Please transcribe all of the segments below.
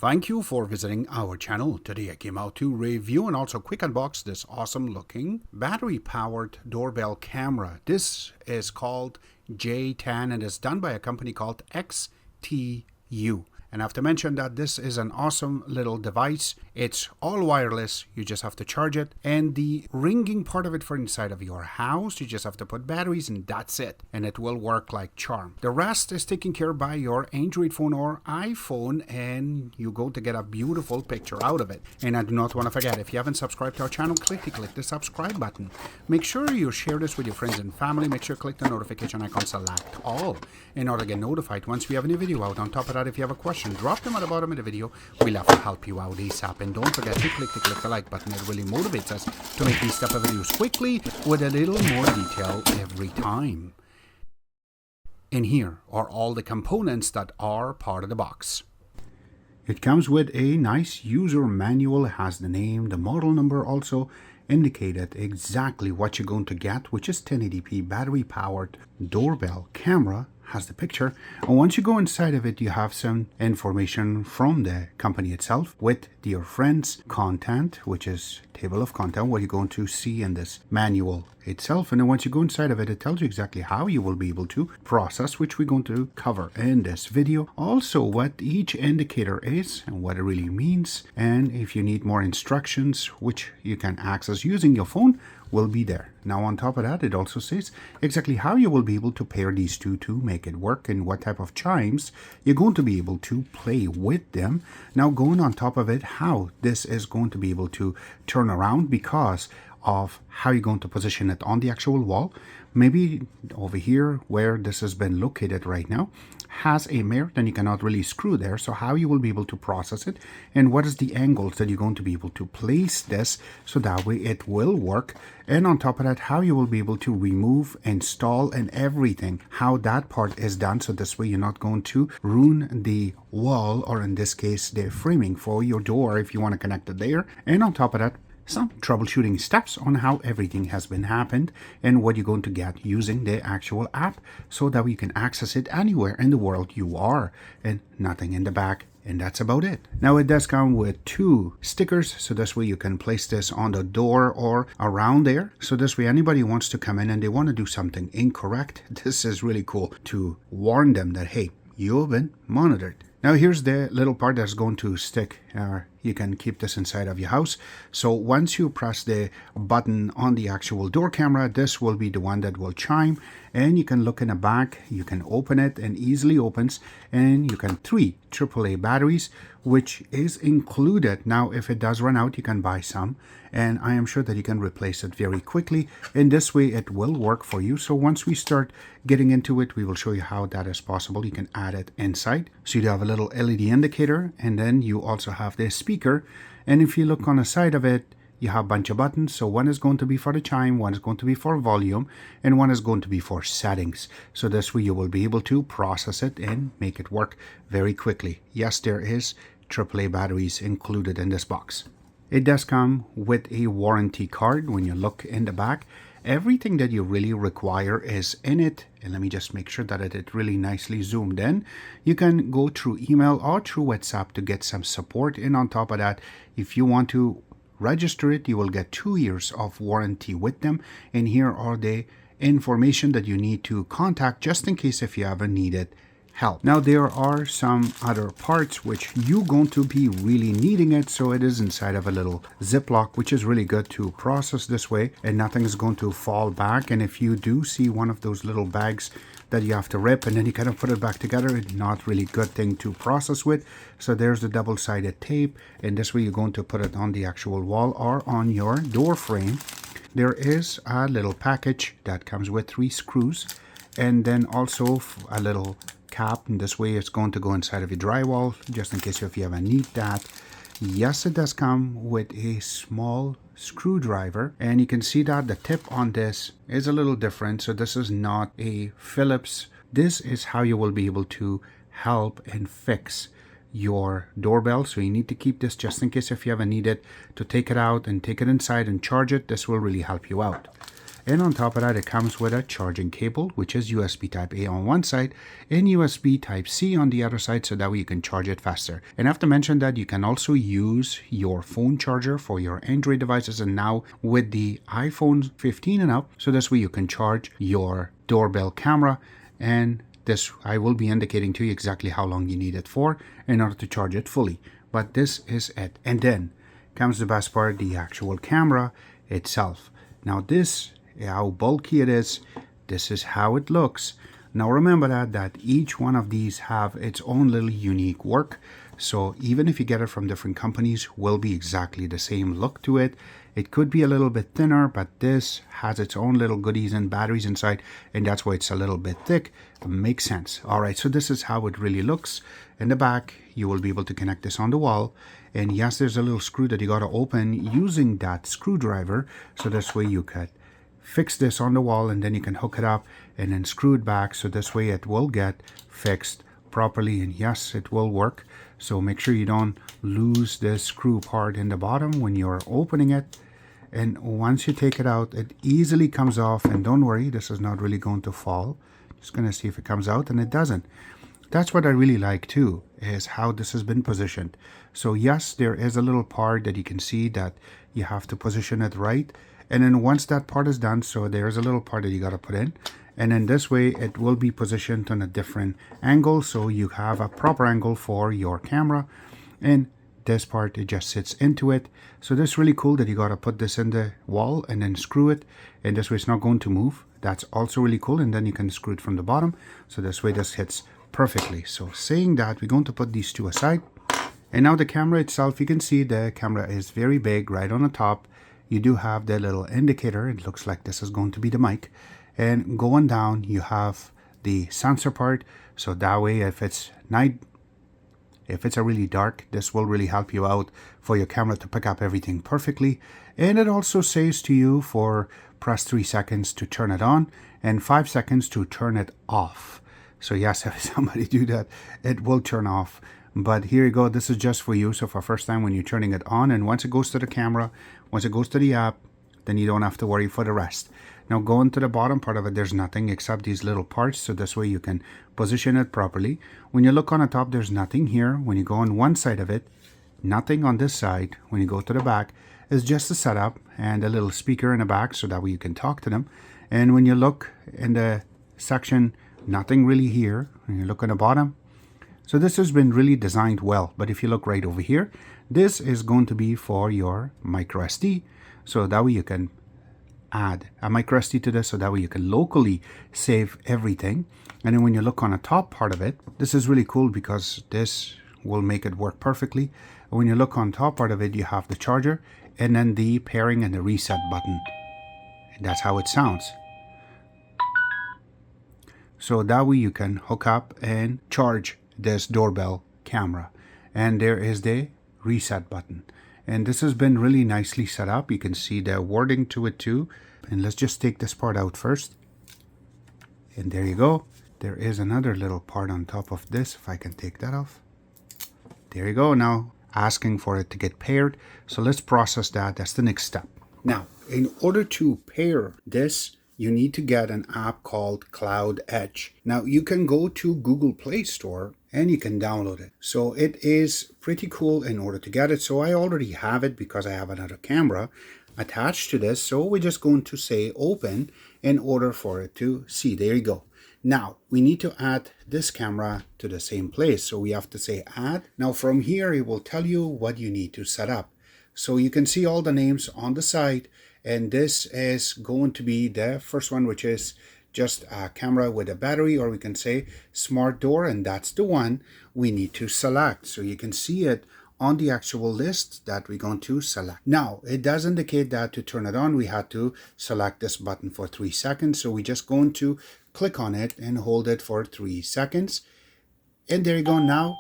Thank you for visiting our channel. Today I came out to review and also quick unbox this awesome looking battery-powered doorbell camera. This is called J10 and is done by a company called XTU. And I have to mention that this is an awesome little device. It's all wireless. You just have to charge it. And the ringing part of it for inside of your house, you just have to put batteries and that's it. And it will work like charm. The rest is taken care by your Android phone or iPhone and you go to get a beautiful picture out of it. And I do not want to forget, if you haven't subscribed to our channel, click the subscribe button. Make sure you share this with your friends and family. Make sure you click the notification icon, select all in order to get notified once we have a new video out. On top of that, if you have a question, drop them at the bottom of the video. We'll have to help you out ASAP. And don't forget to click the like button. It really motivates us to make these type of videos quickly with a little more detail every time. And here are all the components that are part of the box. It comes with a nice user manual. It has the name, the model number also indicated exactly what you're going to get, which is 1080p battery powered doorbell camera. Has the picture, and once you go inside of it, you have some information from the company itself with your friends content, which is table of content, what you're going to see in this manual itself. And then once you go inside of it, it tells you exactly how you will be able to process, which we're going to cover in this video. Also what each indicator is and what it really means, and if you need more instructions which you can access using your phone, will be there. Now on top of that, it also says exactly how you will be able to pair these two to make it work and what type of chimes you're going to be able to play with them. Now going on top of it, how this is going to be able to turn around because of how you're going to position it on the actual wall. Maybe over here where this has been located right now has a mirror, then you cannot really screw there. So how you will be able to process it and what is the angles that you're going to be able to place this so that way it will work. And on top of that, how you will be able to remove, install and everything, how that part is done. So this way you're not going to ruin the wall, or in this case the framing for your door if you want to connect it there. And on top of that, some troubleshooting steps on how everything has been happened and what you're going to get using the actual app so that you can access it anywhere in the world you are, and nothing in the back. And that's about it. Now it does come with two stickers, so this way you can place this on the door or around there. So this way anybody wants to come in and they want to do something incorrect, this is really cool to warn them that, hey, you've been monitored. Now here's the little part that's going to stick. You can keep this inside of your house. So once you press the button on the actual door camera, this will be the one that will chime, and you can look in the back, you can open it and easily opens, and you can 3 AAA batteries, which is included. Now if it does run out, you can buy some, and I am sure that you can replace it very quickly. In this way it will work for you. So once we start getting into it, we will show you how that is possible. You can add it inside. So you have a little LED indicator, and then you also have this speaker, and if you look on the side of it, you have a bunch of buttons. So one is going to be for the chime, one is going to be for volume, and one is going to be for settings. So this way you will be able to process it and make it work very quickly. Yes, there is AAA batteries included in this box. It does come with a warranty card. When you look in the back, everything that you really require is in it. And let me just make sure that it really nicely zoomed in. You can go through email or through WhatsApp to get some support. And on top of that, if you want to register it, you will get 2 years of warranty with them. And here are the information that you need to contact just in case if you ever needed help. Now there are some other parts which you're going to be really needing it, so it is inside of a little Ziploc, which is really good to process this way and nothing is going to fall back. And if you do see one of those little bags that you have to rip and then you kind of put it back together, it's not really good thing to process with. So there's the double-sided tape, and this way you're going to put it on the actual wall or on your door frame. There is a little package that comes with 3 screws and then also a little cap, and this way it's going to go inside of your drywall just in case if you ever need that. Yes, it does come with a small screwdriver, and you can see that the tip on this is a little different. So this is not a Phillips. This is how you will be able to help and fix your doorbell. So you need to keep this just in case if you ever need it to take it out and take it inside and charge it. This will really help you out. And on top of that, it comes with a charging cable, which is USB type A on one side and USB type C on the other side, so that way you can charge it faster. And I have to mention that you can also use your phone charger for your Android devices, and now with the iPhone 15 and up, so this way you can charge your doorbell camera. And this, I will be indicating to you exactly how long you need it for in order to charge it fully. But this is it. And then comes the best part, the actual camera itself. Now this, how bulky it is, this is how it looks. Now remember that each one of these have its own little unique work. So even if you get it from different companies, will be exactly the same look to it. It could be a little bit thinner, but this has its own little goodies and batteries inside, and that's why it's a little bit thick. It makes sense. All right, so this is how it really looks. In the back, you will be able to connect this on the wall. And yes, there's a little screw that you got to open using that screwdriver. So this way you could fix this on the wall, and then you can hook it up and then screw it back. So this way it will get fixed properly, and yes, it will work. So make sure you don't lose this screw part in the bottom when you're opening it. And once you take it out, it easily comes off. And don't worry, this is not really going to fall. Just going to see if it comes out, and it doesn't. That's what I really like too, is how this has been positioned. So yes, there is a little part that you can see that you have to position it right. And then once that part is done, so there's a little part that you got to put in. And then this way it will be positioned on a different angle, so you have a proper angle for your camera. And this part, it just sits into it. So this is really cool that you got to put this in the wall and then screw it, and this way it's not going to move. That's also really cool. And then you can screw it from the bottom, so this way this hits perfectly. So saying that, we're going to put these two aside. And now the camera itself, you can see the camera is very big right on the top. You do have the little indicator. It looks like this is going to be the mic. And going down, you have the sensor part, so that way if it's night, if it's a really dark, this will really help you out for your camera to pick up everything perfectly. And it also says to you for press 3 seconds to turn it on and 5 seconds to turn it off. So yes, if somebody do that, it will turn off. But here you go, this is just for you. So for first time when you're turning it on, and once it goes to the camera, once it goes to the app, then you don't have to worry for the rest. Now going to the bottom part of it, there's nothing except these little parts, so this way you can position it properly. When you look on the top, there's nothing here. When you go on one side of it, nothing on this side. When you go to the back, it's just a setup and a little speaker in the back, so that way you can talk to them. And when you look in the section, nothing really here. When you look on the bottom, so this has been really designed well. But if you look right over here, this is going to be for your micro SD, so that way you can add a micro SD to this, so that way you can locally save everything. And then when you look on the top part of it, this is really cool because this will make it work perfectly. And when you look on top part of it, you have the charger and then the pairing and the reset button. And that's how it sounds. So that way you can hook up and charge this doorbell camera. And there is the reset button. And this has been really nicely set up. You can see the wording to it too. And let's just take this part out first. And there you go. There is another little part on top of this, if I can take that off. There you go. Now asking for it to get paired. So let's process that. That's the next step. Now, in order to pair this, you need to get an app called Cloud Edge. Now you can go to Google Play Store and you can download it. So it is pretty cool in order to get it. So I already have it because I have another camera attached to this. So we're just going to say open in order for it to see. There you go. Now we need to add this camera to the same place. So we have to say add. Now from here, it will tell you what you need to set up. So you can see all the names on the side. And this is going to be the first one, which is just a camera with a battery, or we can say smart door, and that's the one we need to select. So you can see it on the actual list that we're going to select. Now, it does indicate that to turn it on, we had to select this button for 3 seconds. So we're just going to click on it and hold it for 3 seconds. And there you go. Now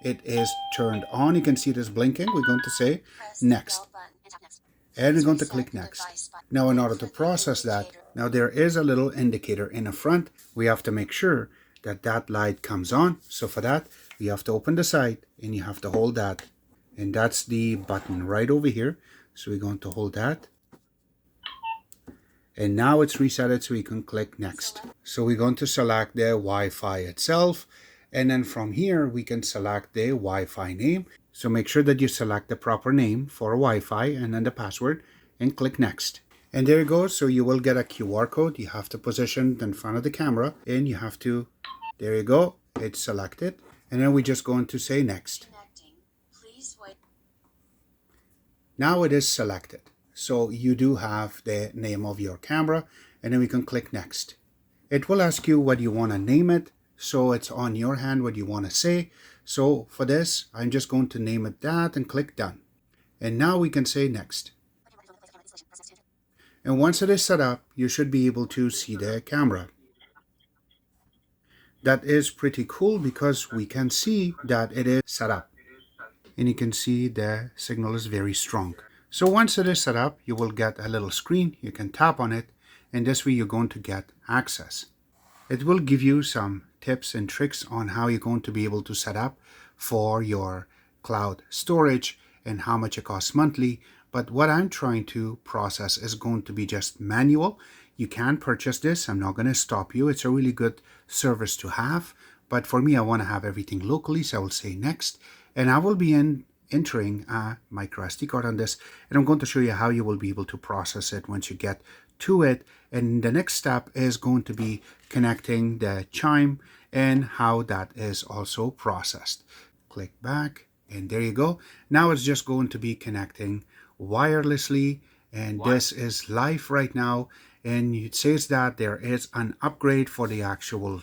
it is turned on. You can see it is blinking. We're going to say next. And we're going to click next. Now in order to process that, now there is a little indicator in the front. We have to make sure that that light comes on. So for that, you have to open the side and you have to hold that. And that's the button right over here. So we're going to hold that. And now it's reset, so we can click next. So we're going to select the Wi-Fi itself, and then from here we can select the Wi-Fi name. So make sure that you select the proper name for Wi-Fi and then the password, and click next. And there you go. So you will get a QR code. You have to position it in front of the camera, and you have to, there you go, it's selected. And then we're just going to say next. Please wait. Now it is selected. So you do have the name of your camera, and then we can click next. It will ask you what you want to name it. So it's on your hand what you want to say. So for this, I'm just going to name it that and click done. And now we can say next. And once it is set up, you should be able to see the camera. That is pretty cool because we can see that it is set up. And you can see the signal is very strong. So once it is set up, you will get a little screen. You can tap on it, and this way you're going to get access. It will give you some tips and tricks on how you're going to be able to set up for your cloud storage and how much it costs monthly. But what I'm trying to process is going to be just manual. You can purchase this. I'm not going to stop you. It's a really good service to have. But for me, I want to have everything locally. So I will say next. And I will be entering a micro SD card on this. And I'm going to show you how you will be able to process it once you get to it. And the next step is going to be connecting the chime and how that is also processed. Click back, and there you go. Now it's just going to be connecting wirelessly, and this is live right now, and it says that there is an upgrade for the actual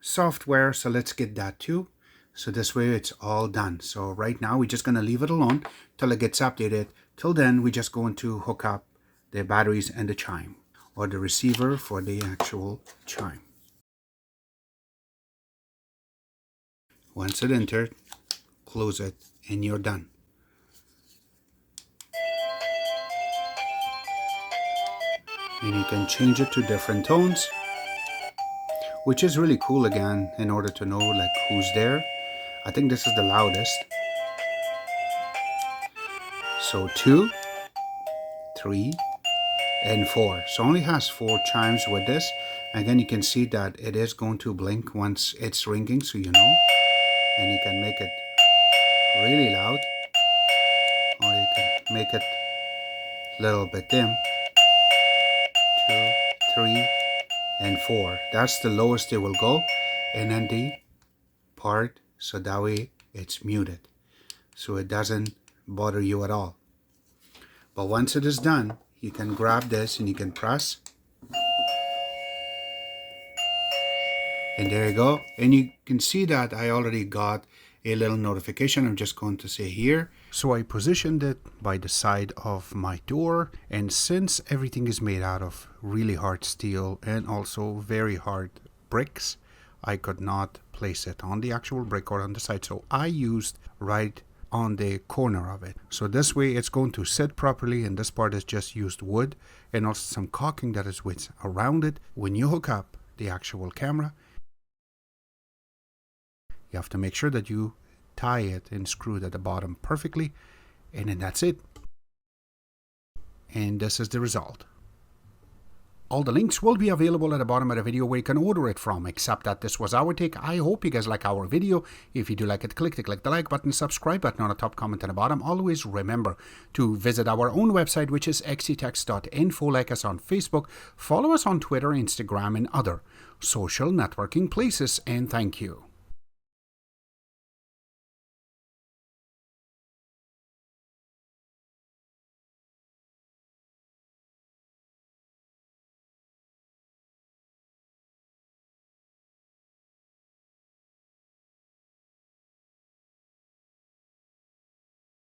software, so let's get that too. So this way it's all done. So right now we're just going to leave it alone till it gets updated. Till then we're just going to hook up the batteries and the chime, or the receiver for the actual chime. Once it entered, close it, and you're done. And you can change it to different tones, which is really cool again, in order to know like who's there. I think this is the loudest. So 2, 3, and 4. So only has 4 chimes with this. Again, you can see that it is going to blink once it's ringing, so you know. And you can make it really loud, or you can make it a little bit dim. 2, 3, and 4. That's the lowest it will go. And then the part, so that way it's muted, so it doesn't bother you at all. But once it is done, you can grab this and you can press, and there you go. And you can see that I already got a little notification. I'm just going to say here. So I positioned it by the side of my door, and since everything is made out of really hard steel and also very hard bricks, I could not place it on the actual brick or on the side, so I used right on the corner of it. So this way it's going to sit properly, and this part is just used wood and also some caulking that is with around it. When you hook up the actual camera, you have to make sure that you tie it and screw it at the bottom perfectly, and then that's it. And this is the result. All the links will be available at the bottom of the video where you can order it from, except that this was our take. I hope you guys like our video. If you do like it, click the like button, subscribe button on the top, comment on the bottom. Always remember to visit our own website, which is xttex.info. Like us on Facebook, follow us on Twitter, Instagram, and other social networking places, and thank you.